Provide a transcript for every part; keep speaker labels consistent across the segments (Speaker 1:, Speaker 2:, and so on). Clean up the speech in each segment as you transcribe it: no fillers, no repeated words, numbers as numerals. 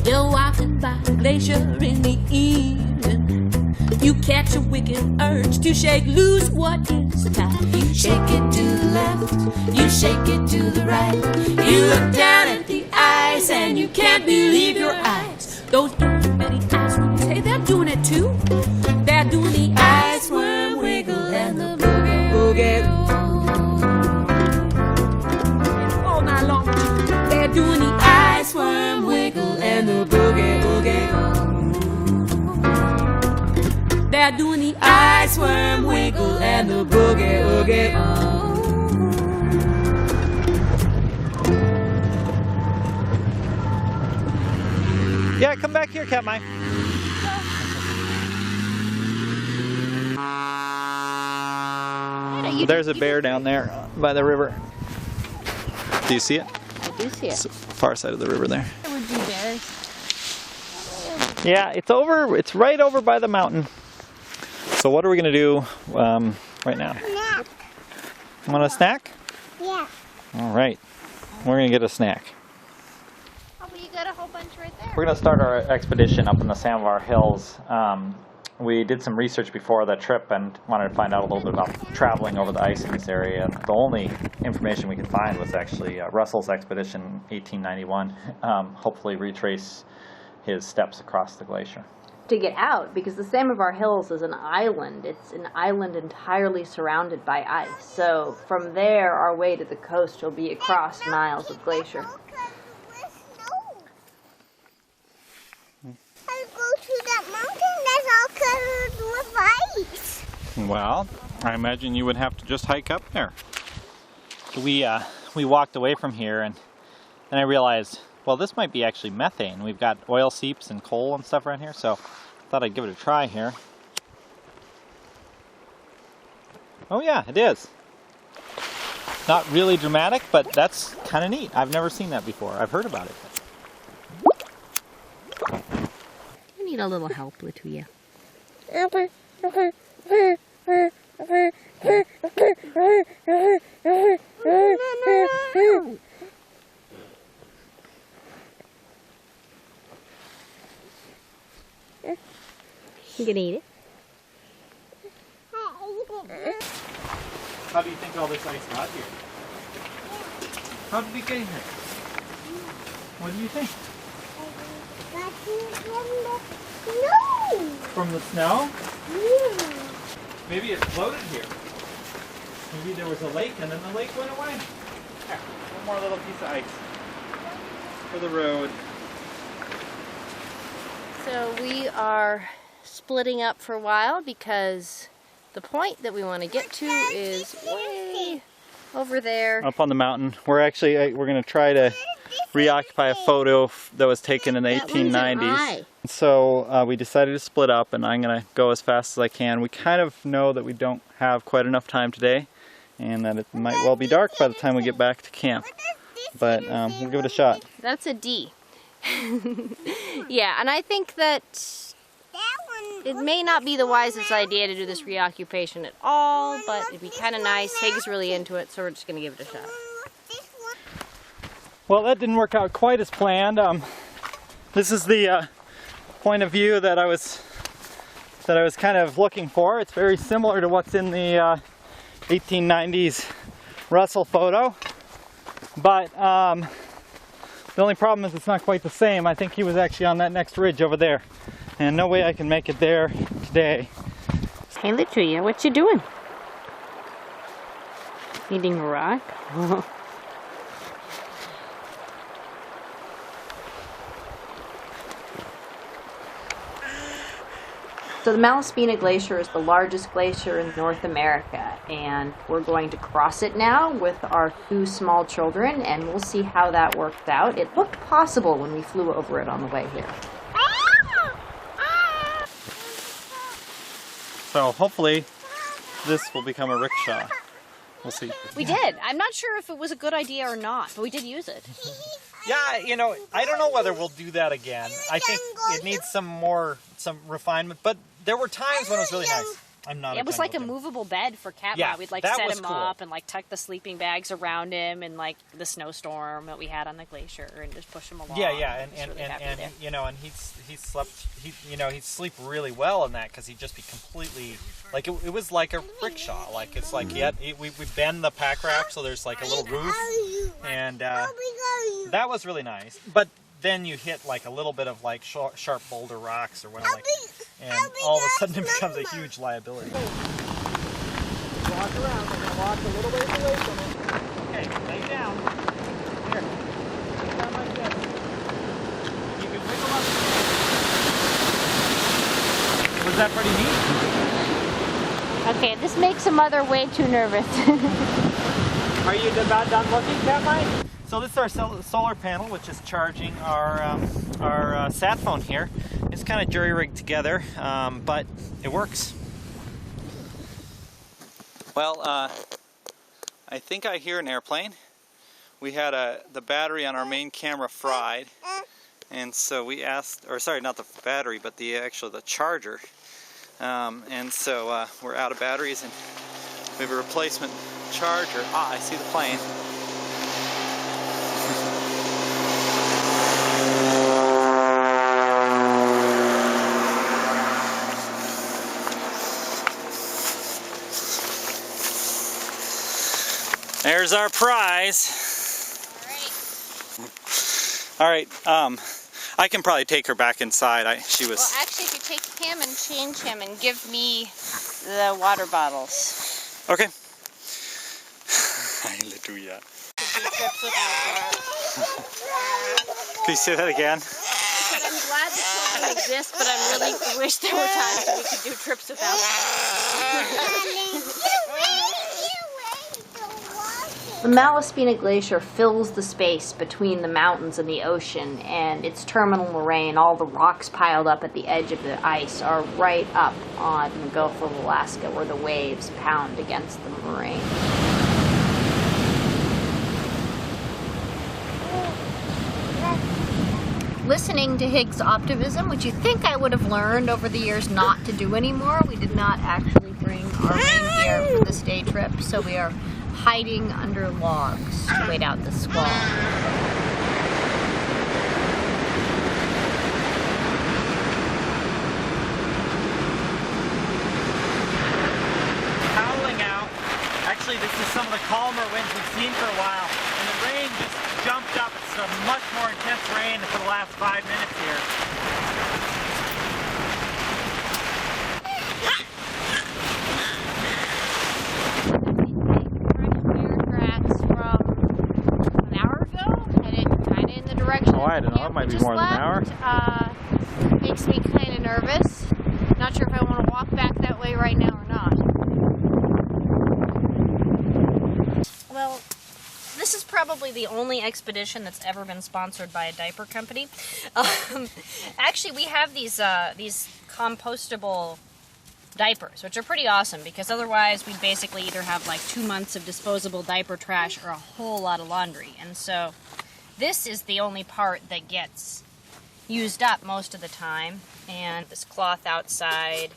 Speaker 1: You're walking by Glacier in the evening. You catch a wicked urge to shake loose what is tight. You shake it to the left, you shake it to the right. You look down at the ice and you can't believe your eyes. Those itty bitty ice worms, hey, they're doing it too. They're doing the ice worm wiggle and the boogie boogie. All night long, they're doing the ice worm wiggle and the boogie boogie. They're doing the ice worm wiggle and the boogie woogie.
Speaker 2: Yeah, come back here, Katmai. There's a bear down there by the river. Do you see it?
Speaker 3: I do see it.
Speaker 2: It's the far side of the river there.
Speaker 3: There would be bears.
Speaker 2: Yeah, it's right over by the mountain. So what are we going to do right now?
Speaker 4: Snack.
Speaker 2: Want a snack?
Speaker 4: Yeah.
Speaker 2: All right. We're going to get a snack.
Speaker 3: Oh, but you got a whole bunch right there.
Speaker 2: We're going to start our expedition up in the Samovar Hills. We did some research before that trip and wanted to find out a little bit about traveling over the ice in this area. The only information we could find was actually Russell's expedition 1891. Hopefully retrace his steps across the glacier.
Speaker 3: To get out, because the Samovar Hills is an island. It's an island entirely surrounded by ice. So from there, our way to the coast will be across miles of glacier.
Speaker 4: I go to that mountain that's all covered with ice.
Speaker 2: Well, I imagine you would have to just hike up there. We walked away from here and then I realized, well, this might be actually methane. We've got oil seeps and coal and stuff around here, so I thought I'd give it a try here. Oh yeah, it is. Not really dramatic, but that's kind of neat. I've never seen that before. I've heard about it.
Speaker 3: I need a little help, Latuya. You gonna eat it?
Speaker 2: How do you think all this ice got here? How did it get here? What do you think? From the snow?
Speaker 4: Yeah.
Speaker 2: Maybe it floated here. Maybe there was a lake and then the lake went away. Here, one more little piece of ice for the road.
Speaker 3: So we are splitting up for a while because the point that we want to get to is way over there.
Speaker 2: Up on the mountain. We're going to try to reoccupy a photo that was taken in the 1890s. So we decided to split up and I'm going to go as fast as I can. We kind of know that we don't have quite enough time today and that it might well be dark by the time we get back to camp. But we'll give it a shot.
Speaker 3: That's a D. Yeah, and I think that it may not be the wisest idea to do this reoccupation at all, but it'd be kind of nice. Haig's really into it, so we're just going to give it a shot.
Speaker 2: Well, that didn't work out quite as planned. This is the point of view that I was kind of looking for. It's very similar to what's in the 1890s Russell photo, but the only problem is it's not quite the same. I think he was actually on that next ridge over there, and no way I can make it there today.
Speaker 3: Hey, Latuya, what you doing? Eating a rock? So the Malaspina Glacier is the largest glacier in North America, and we're going to cross it now with our 2 small children, and we'll see how that worked out. It looked possible when we flew over it on the way here.
Speaker 2: So hopefully this will become a rickshaw. We'll see.
Speaker 3: We did. I'm not sure if it was a good idea or not, but we did use it.
Speaker 2: Yeah, you know, I don't know whether we'll do that again. I think it needs some refinement, but there were times when it was really nice. I'm not.
Speaker 5: It was like a movable bed for Katma.
Speaker 2: Yeah,
Speaker 5: We'd like
Speaker 2: that
Speaker 5: set
Speaker 2: was
Speaker 5: him
Speaker 2: cool.
Speaker 5: up and like tuck the sleeping bags around him and like the snowstorm that we had on the glacier and just push him along.
Speaker 2: Yeah,
Speaker 5: He was really happy
Speaker 2: and
Speaker 5: there.
Speaker 2: you know, and he'd sleep really well in that because he'd just be completely like it was like a rickshaw. Like it's like we bend the pack rack so there's like a little roof, and that was really nice. But then you hit like a little bit of like sharp boulder rocks or whatever, and all of a sudden it becomes a huge liability. Walk around. We're gonna walk a little ways away from it. Okay, lay down. Here. Lay down like this. You can wiggle up. Was that pretty neat?
Speaker 3: Okay, this makes a mother way too nervous.
Speaker 2: Are you about done looking, Cat Mike? So this is our solar panel, which is charging our sat phone here. It's kind of jury-rigged together, but it works. Well, I think I hear an airplane. We had the battery on our main camera fried, and so we asked, or sorry, not the battery, but the charger. And so we're out of batteries, and we have a replacement charger. Ah, I see the plane. There's our prize. All right. I can probably take her back inside. She was.
Speaker 5: Well, actually, if you take him and change him and give me the water bottles.
Speaker 2: Okay. Hallelujah. Can you say that again?
Speaker 5: But I'm glad the children exist, but I really wish there were times that we could do trips without them.
Speaker 3: The Malaspina Glacier fills the space between the mountains and the ocean, and its terminal moraine, all the rocks piled up at the edge of the ice, are right up on the Gulf of Alaska where the waves pound against the moraine. Listening to Higgs' optimism, which you think I would have learned over the years not to do anymore, we did not actually bring our rain gear for this day trip, so we are hiding under logs to wait out the squall.
Speaker 2: Howling out. Actually, this is some of the calmer winds we've seen for a while, and the rain just jumped up. It's a much more intense rain for the last 5 minutes here.
Speaker 3: Oh,
Speaker 2: I don't know. It might be more than an hour.
Speaker 3: Makes me kind of nervous. Not sure if I want to walk back that way right now or not. Well, this is probably the only expedition that's ever been sponsored by a diaper company. Actually, we have these compostable diapers, which are pretty awesome because otherwise we'd basically either have like 2 months of disposable diaper trash or a whole lot of laundry. And so this is the only part that gets used up most of the time. And this cloth outside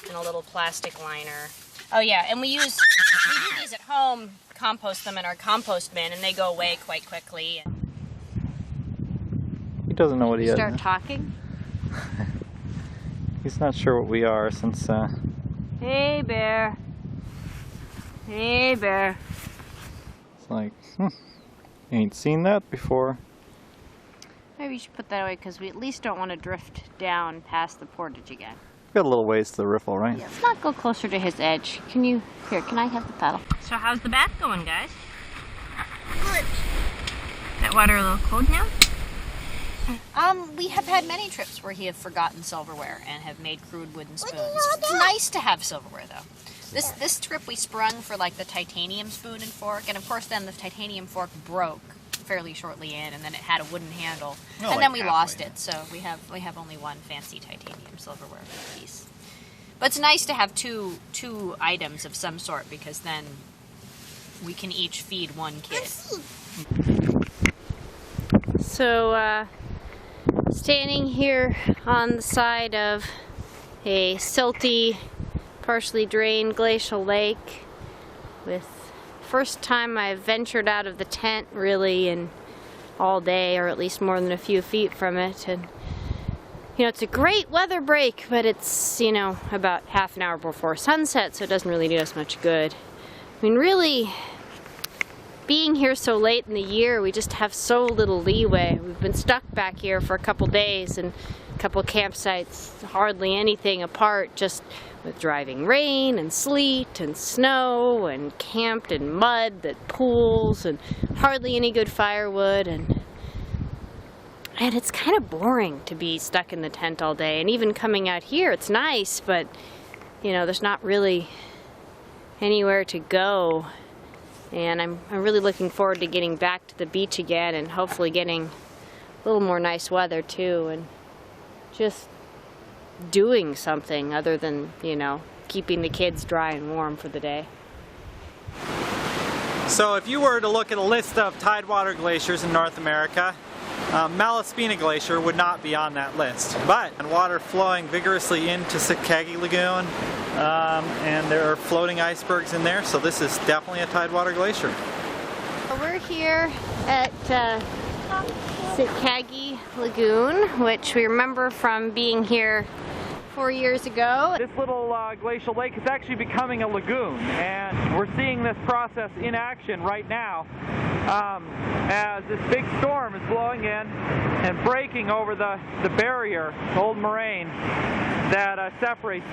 Speaker 3: and a little plastic liner. Oh yeah, and we do these at home, compost them in our compost bin, and they go away quite quickly.
Speaker 2: He doesn't know what he is.
Speaker 3: Start talking?
Speaker 2: He's not sure what we are since...
Speaker 3: Hey, bear. Hey, bear.
Speaker 2: It's like, ain't seen that before.
Speaker 3: Maybe you should put that away because we at least don't want to drift down past the portage again.
Speaker 2: Got a little ways to the riffle, right?
Speaker 3: Yeah, let's not go closer to his edge. Can I have the paddle?
Speaker 5: So how's the bath going, guys?
Speaker 4: Good.
Speaker 5: That water a little cold now?
Speaker 3: We have had many trips where he have forgotten silverware and have made crude wooden spoons. It's nice to have silverware, though. This trip we sprung for like the titanium spoon and fork, and of course then the titanium fork broke fairly shortly in, and then it had a wooden handle, and then we lost it. So we have only one fancy titanium silverware piece. But it's nice to have two items of some sort because then we can each feed one kid. So standing here on the side of a silty partially drained glacial lake with first time I've ventured out of the tent really in all day, or at least more than a few feet from it. And you know, it's a great weather break, but it's, you know, about half an hour before sunset, so it doesn't really do us much good. I mean, really, being here so late in the year, we just have so little leeway. We've been stuck back here for a couple days, and a couple campsites, hardly anything apart, just with driving rain and sleet and snow, and camped in mud that pools, and hardly any good firewood, and it's kind of boring to be stuck in the tent all day. And even coming out here, it's nice, but you know, there's not really anywhere to go. And I'm really looking forward to getting back to the beach again, and hopefully getting a little more nice weather too, and just doing something other than, you know, keeping the kids dry and warm for the day.
Speaker 2: So if you were to look at a list of tidewater glaciers in North America, Malaspina Glacier would not be on that list. But water flowing vigorously into Sitkagi Lagoon, and there are floating icebergs in there, so this is definitely a tidewater glacier.
Speaker 3: We're here at Sitkagi Lagoon, which we remember from being here 4 years ago.
Speaker 2: This little glacial lake is actually becoming a lagoon, and we're seeing this process in action right now as this big storm is blowing in and breaking over the barrier, the old moraine that separates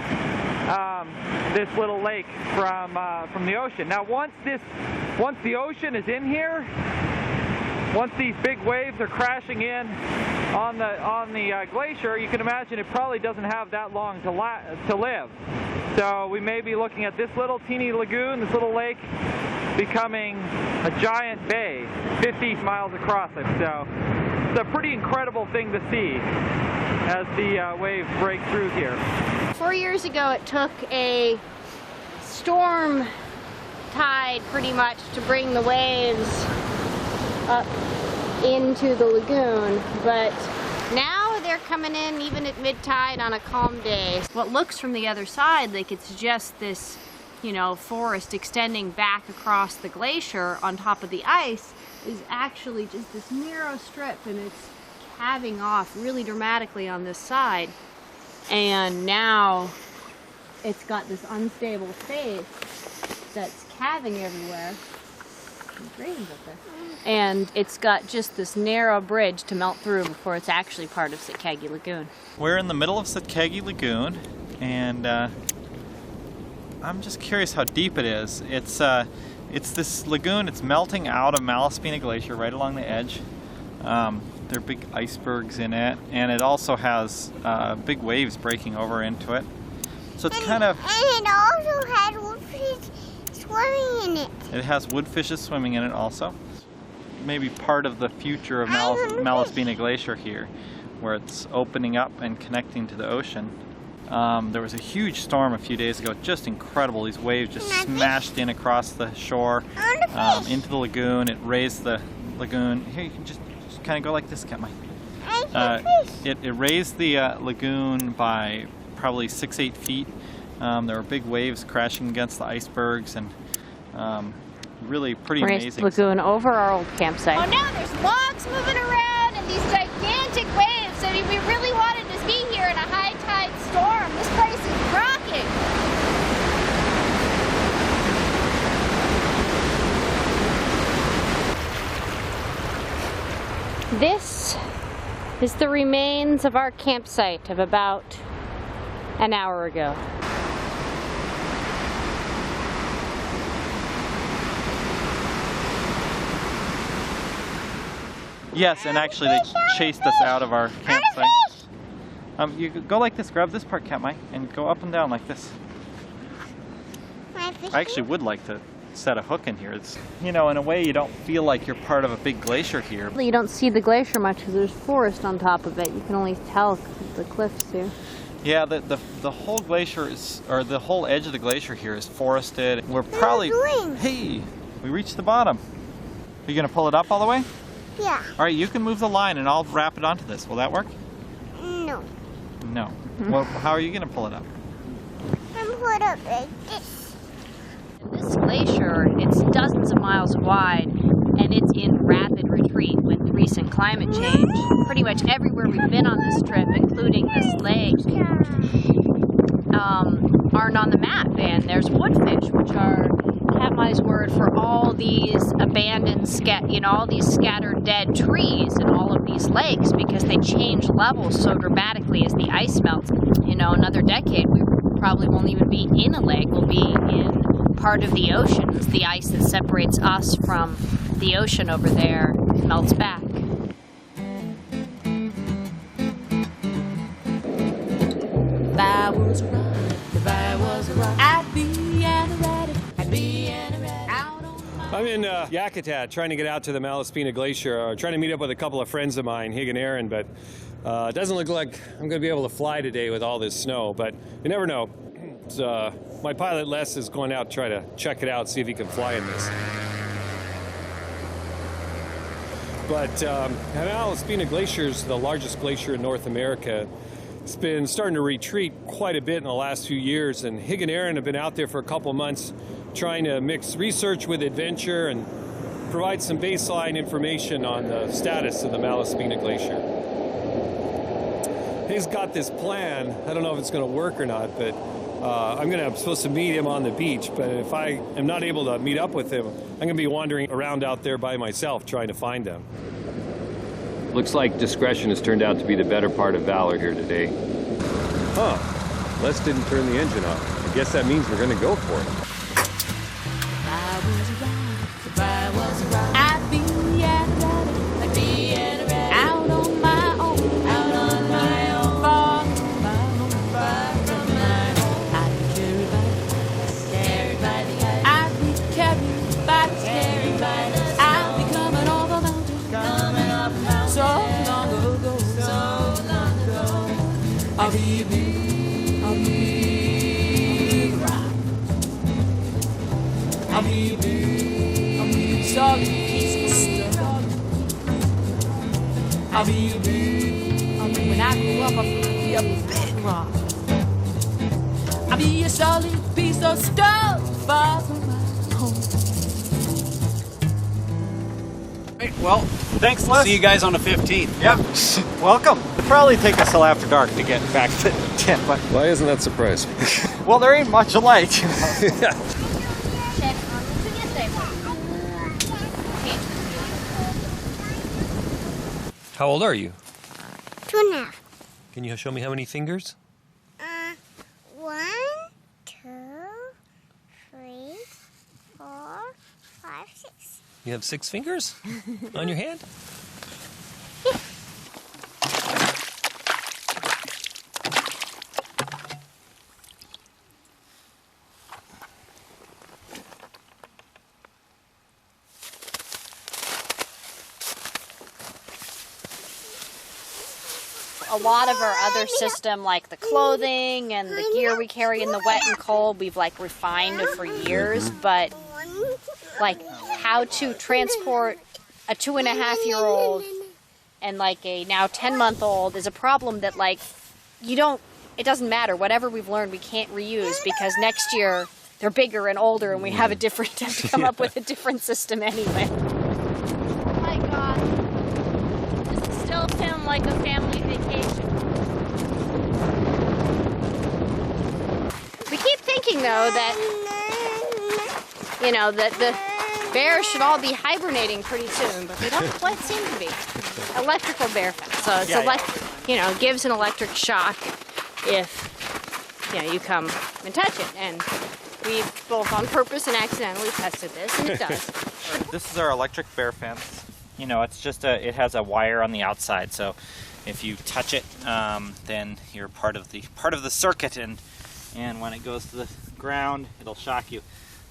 Speaker 2: this little lake from the ocean. Now once the ocean is in here, once these big waves are crashing in on the glacier, you can imagine it probably doesn't have that long to live. So we may be looking at this little teeny lagoon, this little lake, becoming a giant bay, 50 miles across it. So it's a pretty incredible thing to see as the waves break through here.
Speaker 3: 4 years ago, it took a storm tide pretty much to bring the waves up into the lagoon, but now they're coming in even at mid-tide on a calm day. What looks from the other side like it's just this, you know, forest extending back across the glacier on top of the ice is actually just this narrow strip, and it's calving off really dramatically on this side, and now it's got this unstable face that's calving everywhere. And it's got just this narrow bridge to melt through before it's actually part of Sitkagi Lagoon.
Speaker 2: We're in the middle of Sitkagi Lagoon, and I'm just curious how deep it is. It's this lagoon. It's melting out of Malaspina Glacier right along the edge. There are big icebergs in it, and it also has big waves breaking over into it. So it's kind of...
Speaker 4: And it also had woodfish swimming in it.
Speaker 2: It has woodfishes swimming in it also. Maybe part of the future of Malaspina Glacier here, where it's opening up and connecting to the ocean. There was a huge storm a few days ago, just incredible. These waves just smashed in across the shore into the lagoon. It raised the lagoon. Here, you can just kind of go like this, Katmai. It raised the lagoon by probably 6-8 feet. There were big waves crashing against the icebergs, and really pretty amazing.
Speaker 3: Raised lagoon over our old campsite.
Speaker 5: Oh, now there's logs moving around and these gigantic waves. I mean, we really wanted to be here in a high tide storm. This place is rocking.
Speaker 3: This is the remains of our campsite of about an hour ago.
Speaker 2: Yes, and actually they chased us out of our campsite. You go like this, grab this part, Katmai, and go up and down like this. I actually would like to set a hook in here. It's, you know, in a way you don't feel like you're part of a big glacier here.
Speaker 3: You don't see the glacier much because there's forest on top of it. You can only tell the cliffs here.
Speaker 2: Yeah, the whole glacier is, or the whole edge of the glacier here is forested. We're probably, hey, we reached the bottom. Are you gonna pull it up all the way?
Speaker 4: Yeah.
Speaker 2: All right, you can move the line and I'll wrap it onto this. Will that work?
Speaker 4: No.
Speaker 2: No. Well, how are you gonna pull it up?
Speaker 4: and put up like this.
Speaker 3: This glacier, it's dozens of miles wide, and it's in rapid retreat with recent climate change. Pretty much everywhere we've been on this trip, including this lake, aren't on the map. And there's woodfish, which are Katmai's word for all these abandoned, all these scattered dead trees in all of these lakes, because they change levels so dramatically as the ice melts. Another decade, we probably won't even be in a lake. We'll be in part of the ocean. It's the ice that separates us from the ocean over there melts back.
Speaker 1: If I was a rock, I'd be an erratic, out on my...
Speaker 6: I'm in Yakutat trying to get out to the Malaspina Glacier, trying to meet up with a couple of friends of mine, Hig and Aaron, but it doesn't look like I'm going to be able to fly today with all this snow, but you never know. My pilot Les is going out to try to check it out, see if he can fly in this. But Malaspina Glacier is the largest glacier in North America. It's been starting to retreat quite a bit in the last few years, and Hig and Aaron have been out there for a couple of months trying to mix research with adventure and provide some baseline information on the status of the Malaspina Glacier. Hig's got this plan. I don't know if it's going to work or not, but I'm supposed to meet him on the beach, but if I am not able to meet up with him, I'm going to be wandering around out there by myself trying to find him. Looks like discretion has turned out to be the better part of valor here today. Huh. Les didn't turn the engine off. I guess that means we're going to go for it.
Speaker 1: If I was a rock, I'd be an erratic, out on my own, far from my home. I'd be carried by the ice, I'd be carried by the ice, I'd be coming off a mountain, so long ago. I'll be a big rock. I'll be a big solid piece of stuff. I'll be a big, when I grow up, I'll be a big rock. I'll be a solid piece of stuff far from my home.
Speaker 7: Right, well,
Speaker 2: Thanks, Les.
Speaker 7: see you guys on the 15th.
Speaker 2: Yep. Welcome. It'll probably take us till after dark to get back to the tent, but
Speaker 6: Why isn't that surprising?
Speaker 2: well, there ain't much light.
Speaker 6: How old are you?
Speaker 4: 2.5.
Speaker 6: Can you show me how many fingers?
Speaker 4: 1, 2, 3, 4, 5, 6.
Speaker 6: You have 6 fingers on your hand?
Speaker 3: A lot of our other system, like the clothing and the gear we carry in the wet and cold, we've refined for years, but how to transport a 2.5-year-old and a now 10-month-old is a problem that it doesn't matter. Whatever we've learned, we can't reuse, because next year they're bigger and older and we have to come up with a different system anyway. Oh my God. This is still feeling like a family vacation. We keep thinking though that the bears should all be hibernating pretty soon, but they don't quite seem to be. Electrical bear fence. So it's gives an electric shock if you come and touch it. And we've both on purpose and accidentally tested this, and it does.
Speaker 2: This is our electric bear fence. It's just it has a wire on the outside, so if you touch it, then you're part of the circuit, and when it goes to the ground, it'll shock you.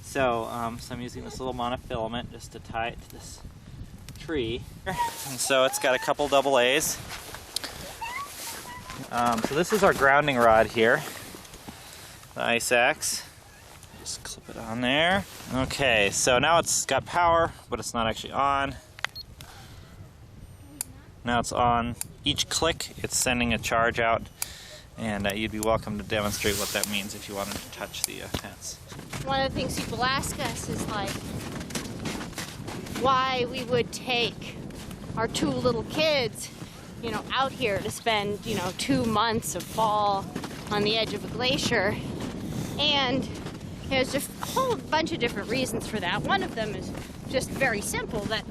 Speaker 2: So I'm using this little monofilament just to tie it to this tree. And so it's got a couple double A's. So this is our grounding rod here, the ice axe. Just clip it on there. Okay, so now it's got power, but it's not actually on. Now it's on. Each click, it's sending a charge out, And you'd be welcome to demonstrate what that means if you wanted to touch the fence.
Speaker 5: One of the things people ask us is like why we would take our 2 little kids, you know, out here to spend, you know, 2 months of fall on the edge of a glacier. And there's just a whole bunch of different reasons for that. One of them is just very simple, that,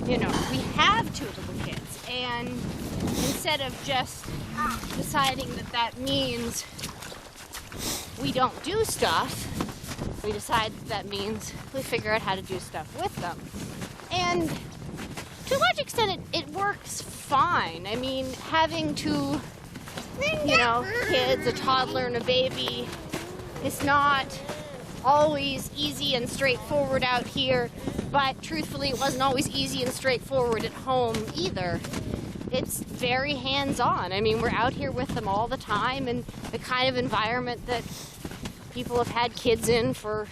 Speaker 5: you know, we have 2 little kids, and instead of just deciding that that means we don't do stuff, we decide that means we figure out how to do stuff with them. And to a large extent, it works fine. I mean, having 2, you know, kids, a toddler and a baby, is not always easy and straightforward out here, but truthfully, it wasn't always easy and straightforward at home either. It's very hands-on. I mean, we're out here with them all the time, and the kind of environment that people have had kids in for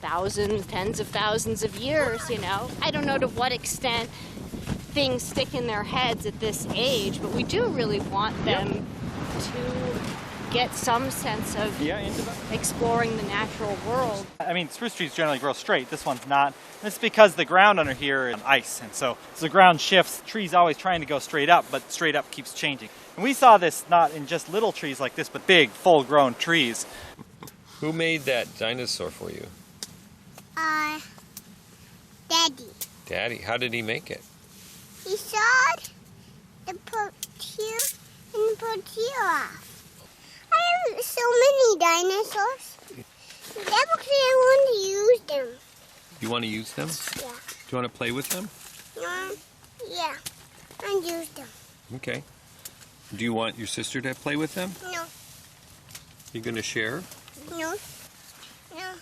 Speaker 5: thousands, tens of thousands of years, you know. I don't know to what extent things stick in their heads at this age, but we do really want them to get some sense of exploring the natural world.
Speaker 2: I mean, spruce trees generally grow straight. This one's not. It's because the ground under here is ice, and so as the ground shifts, the tree's always trying to go straight up, but straight up keeps changing. And we saw this not in just little trees like this, but big, full-grown trees.
Speaker 6: Who made that dinosaur for you?
Speaker 4: Daddy.
Speaker 6: Daddy. How did he make it?
Speaker 4: He sawed the potato and the potato off. I have so many dinosaurs. That's because I want to use them.
Speaker 6: You want to use them?
Speaker 4: Yeah.
Speaker 6: Do you want to play with them?
Speaker 4: Yeah. I use them.
Speaker 6: Okay. Do you want your sister to play with them?
Speaker 4: No.
Speaker 6: You going to share?
Speaker 4: No. No.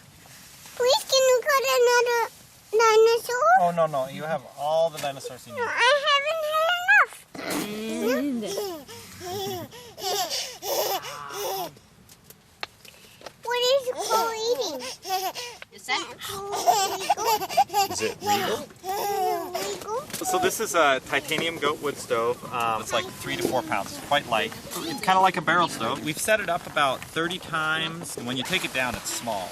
Speaker 4: Please, can you cut another dinosaur?
Speaker 2: Oh, no, no. You have all the dinosaurs you need.
Speaker 4: No, I haven't had enough. What is it called eating?
Speaker 5: Is that
Speaker 6: Is it legal?
Speaker 4: Legal?
Speaker 2: So this is a titanium goat wood stove. It's like 3 to 4 pounds. It's quite light. It's kind of like a barrel stove. We've set it up about 30 times, and when you take it down, it's small.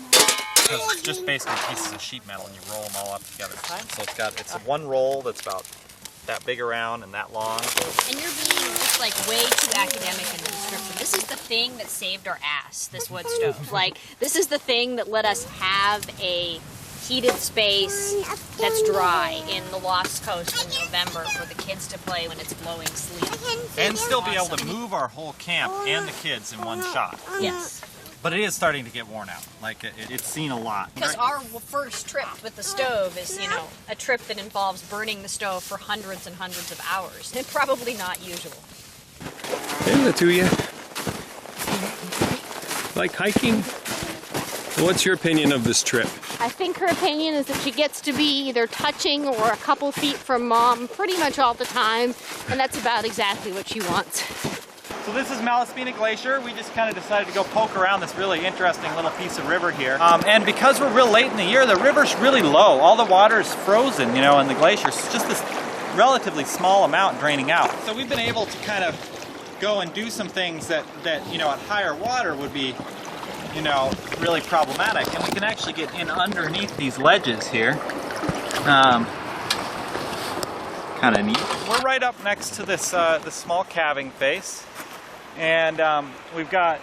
Speaker 2: Because it's just basically pieces of sheet metal, and you roll them all up together. So it's one roll that's about that big around and that long.
Speaker 8: And you're being just like way too academic in the description. This is the thing that saved our ass, this wood stove. Like, this is the thing that let us have a heated space that's dry in the Lost Coast in November for the kids to play when it's blowing sleet.
Speaker 2: And still be able to move our whole camp and the kids in one shot.
Speaker 8: Yes.
Speaker 2: But it is starting to get worn out. Like, it's seen a lot.
Speaker 8: Because our first trip with the stove is, you know, a trip that involves burning the stove for hundreds and hundreds of hours. And probably not usual.
Speaker 6: Hey, Latuya. Like hiking? What's your opinion of this trip?
Speaker 5: I think her opinion is that she gets to be either touching or a couple feet from Mom pretty much all the time, and that's about exactly what she wants.
Speaker 2: So this is Malaspina Glacier. We just kind of decided to go poke around this really interesting little piece of river here. And because we're real late in the year, the river's really low. All the water's frozen, you know, in the glacier. It's just this relatively small amount draining out. So we've been able to kind of go and do some things that you know, at higher water would be, you know, really problematic. And we can actually get in underneath these ledges here. Kind of neat. We're right up next to this small calving face. And we've got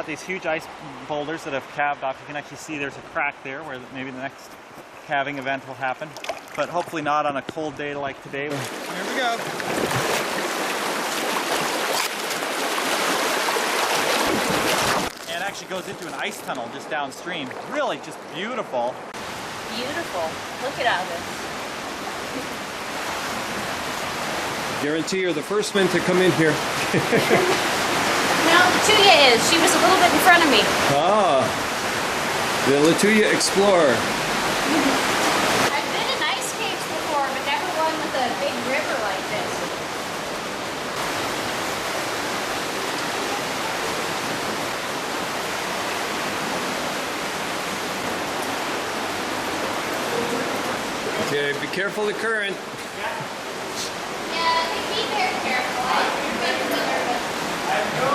Speaker 2: these huge ice boulders that have calved off. You can actually see there's a crack there where maybe the next calving event will happen. But hopefully not on a cold day like today. Here we go. And it actually goes into an ice tunnel just downstream. Really just beautiful.
Speaker 8: Beautiful. Look at all this.
Speaker 6: Guarantee you're the first one to come in here.
Speaker 8: No, Latuya is. She was a little bit in front of me.
Speaker 6: Ah, the Latuya Explorer.
Speaker 8: I've been in ice caves before, but never one with a big river like this.
Speaker 6: Okay, be careful of the current.
Speaker 8: Yeah, be very careful. You're making me nervous.
Speaker 2: I have no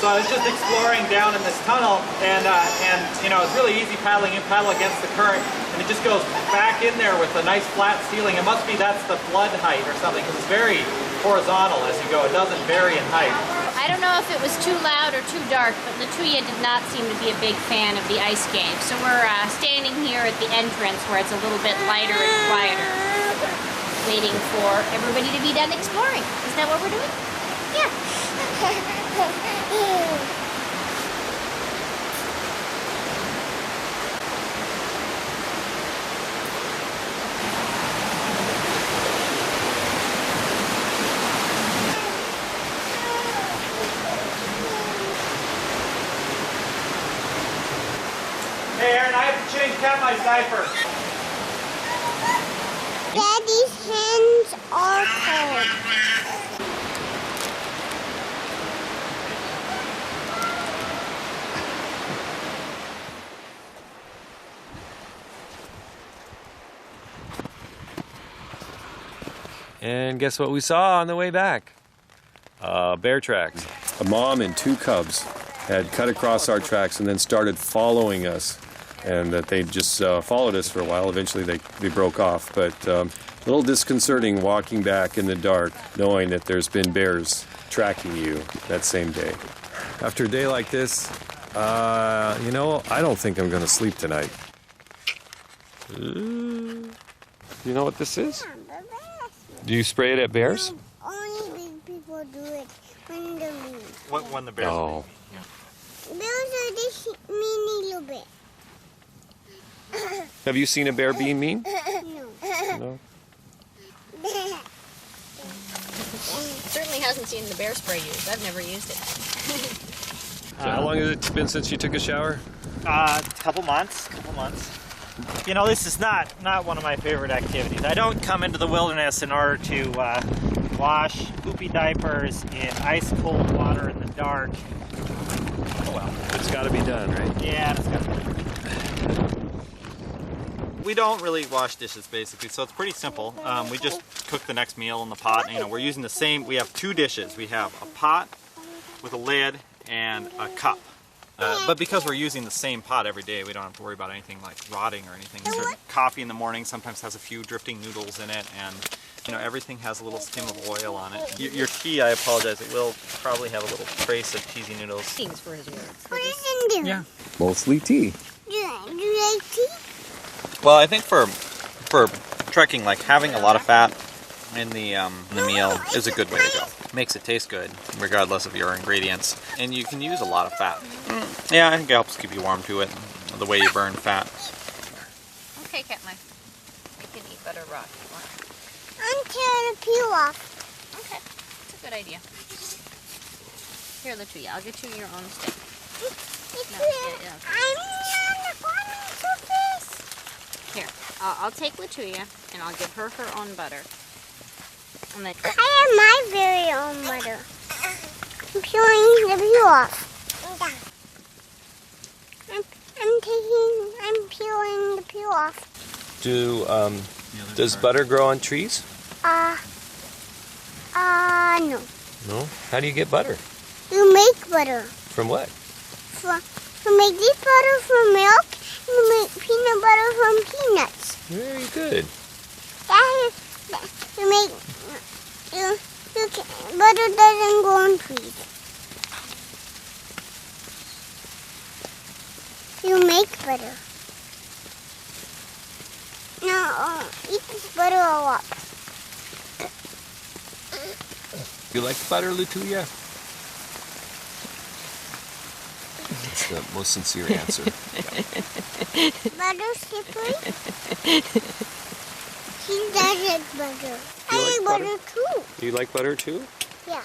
Speaker 2: So I was just exploring down in this tunnel, and you know, it's really easy paddling in, paddle against the current, and it just goes back in there with a nice flat ceiling. It must be that's the flood height or something, because it's very horizontal as you go. It doesn't vary in height.
Speaker 5: I don't know if it was too loud or too dark, but Latuya did not seem to be a big fan of the ice cave. So we're standing here at the entrance where it's a little bit lighter and quieter, waiting for everybody to be done exploring. Is that what we're doing? Yeah.
Speaker 2: Hey Aaron, I have to change Katmai's diaper.
Speaker 4: Daddy's hands are cold.
Speaker 6: And guess what we saw on the way back? Bear tracks. A mom and 2 cubs had cut across our tracks and then started following us. And that they just followed us for a while. Eventually they broke off. But a little disconcerting walking back in the dark, knowing that there's been bears tracking you that same day. After a day like this, you know, I don't think I'm going to sleep tonight. You know what this is? Do you spray it at bears?
Speaker 4: Only big people do it when they're mean.
Speaker 2: When the bears
Speaker 6: Oh.
Speaker 4: Bears are this mean little bit.
Speaker 6: Have you seen a bear being mean?
Speaker 4: No.
Speaker 6: No.
Speaker 5: Certainly hasn't seen the bear spray used. I've never used it.
Speaker 6: So how long has it been since you took a shower?
Speaker 2: Couple months. You know, this is not one of my favorite activities. I don't come into the wilderness in order to wash poopy diapers in ice cold water in the dark.
Speaker 6: Oh well, it's got to be done, right?
Speaker 2: Yeah, it's got to be. We don't really wash dishes basically, so it's pretty simple. We just cook the next meal in the pot. You know, we're using the same. We have 2 dishes. We have a pot with a lid and a cup. But because we're using the same pot every day, we don't have to worry about anything like rotting or anything. So coffee in the morning sometimes has a few drifting noodles in it, and you know, everything has a little skim of oil on it. Your tea, I apologize, it will probably have a little trace of cheesy noodles.
Speaker 5: Thanks for his words.
Speaker 4: What is in there?
Speaker 2: Yeah.
Speaker 6: Mostly tea.
Speaker 4: Do you like tea?
Speaker 7: Well, I think for trekking, like having a lot of fat in the meal is a good way to go. Makes it taste good, regardless of your ingredients, and you can use a lot of fat. Yeah, I think it helps keep you warm to it. The way you burn fat.
Speaker 5: Okay, Katmai. I can eat butter raw if you want.
Speaker 4: I'm tearing the peel off.
Speaker 5: Okay, that's a good idea. Here, Latuya, I'll get you your own steak. Yeah.
Speaker 4: I'm on the bottom surface.
Speaker 5: Here, I'll take Latuya and I'll give her her own butter. And then
Speaker 4: I have my very own butter. I'm peeling the peel off. I'm peeling the peel off.
Speaker 6: Does butter grow on trees?
Speaker 4: No.
Speaker 6: No. How do you get butter?
Speaker 4: You make butter.
Speaker 6: From what?
Speaker 4: You make this butter from milk, and you make peanut butter from peanuts.
Speaker 6: Very good.
Speaker 4: You make butter doesn't grow on trees. You make butter. Now eat this butter all up.
Speaker 6: You like butter, Latuya? That's the most sincere answer.
Speaker 4: Butter slippery? She does like butter. I like butter too.
Speaker 6: Do you like butter too?
Speaker 4: Yeah.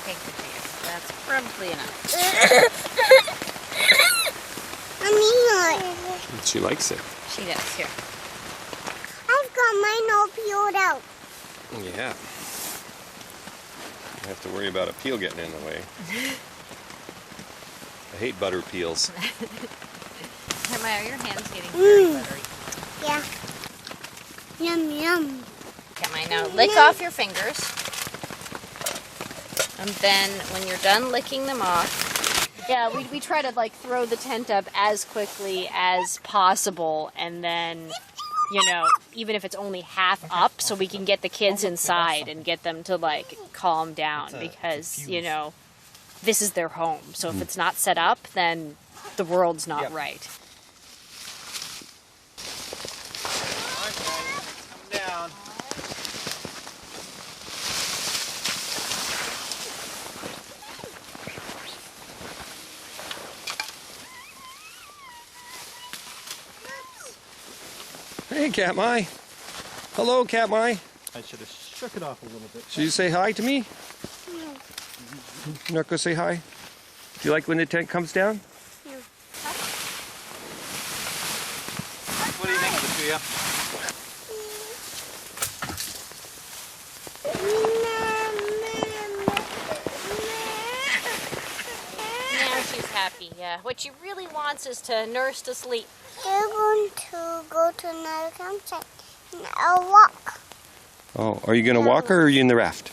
Speaker 5: take Latuya. That's probably enough.
Speaker 6: She likes it.
Speaker 5: She does. Here.
Speaker 4: I've got mine all peeled out.
Speaker 6: Yeah. I have to worry about a peel getting in the way. I hate butter peels.
Speaker 5: Maya, your hand's getting very buttery.
Speaker 4: Yeah. Yum, yum.
Speaker 5: Okay, Maya, now lick off your fingers. And then when you're done licking them off, yeah, we try to like throw the tent up as quickly as possible, and then, you know, even if it's only half up, so we can get the kids inside and get them to like calm down, because, you know, this is their home. So if it's not set up, then the world's not right.
Speaker 2: Come down.
Speaker 6: Hey, Katmai. Hello, Katmai.
Speaker 2: I should have shook it off a little bit.
Speaker 6: Should you say hi to me?
Speaker 4: No.
Speaker 6: You're not gonna say hi? Do you like when the tent comes down?
Speaker 4: No.
Speaker 2: What do you think, Sophia?
Speaker 5: Now she's happy, yeah. What she really wants is to nurse to sleep.
Speaker 4: They're going to go to another campsite and I'll walk.
Speaker 6: Oh, are you gonna walk or are you in the raft?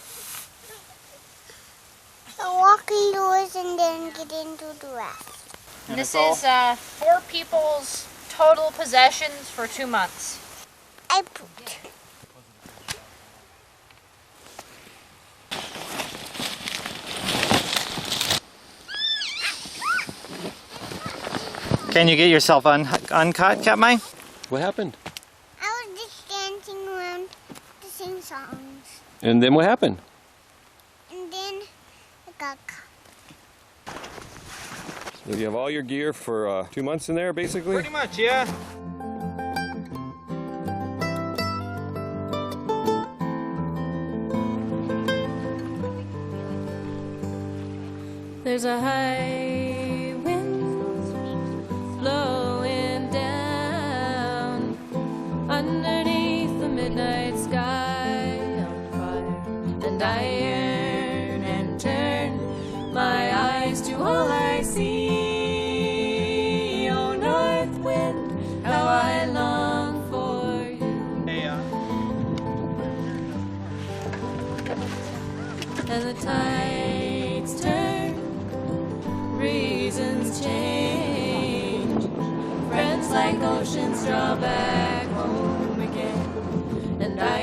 Speaker 4: I'll walk indoors and then get into the raft.
Speaker 5: This is 4 people's total possessions for 2 months.
Speaker 4: I pooped.
Speaker 2: Can you get yourself uncut, Katmai?
Speaker 6: What happened?
Speaker 4: I was just dancing around to sing songs.
Speaker 6: And then what happened?
Speaker 4: And then I got caught.
Speaker 6: So you have all your gear for 2 months in there, basically?
Speaker 2: Pretty much, yeah.
Speaker 1: There's a high wind blowing down underneath the midnight sky on fire, and I yearn and turn my eyes to all I see. Oh, north wind, how I long for you.
Speaker 2: Hey,
Speaker 1: And the tides turn, reasons change, friends like oceans draw back home again, and I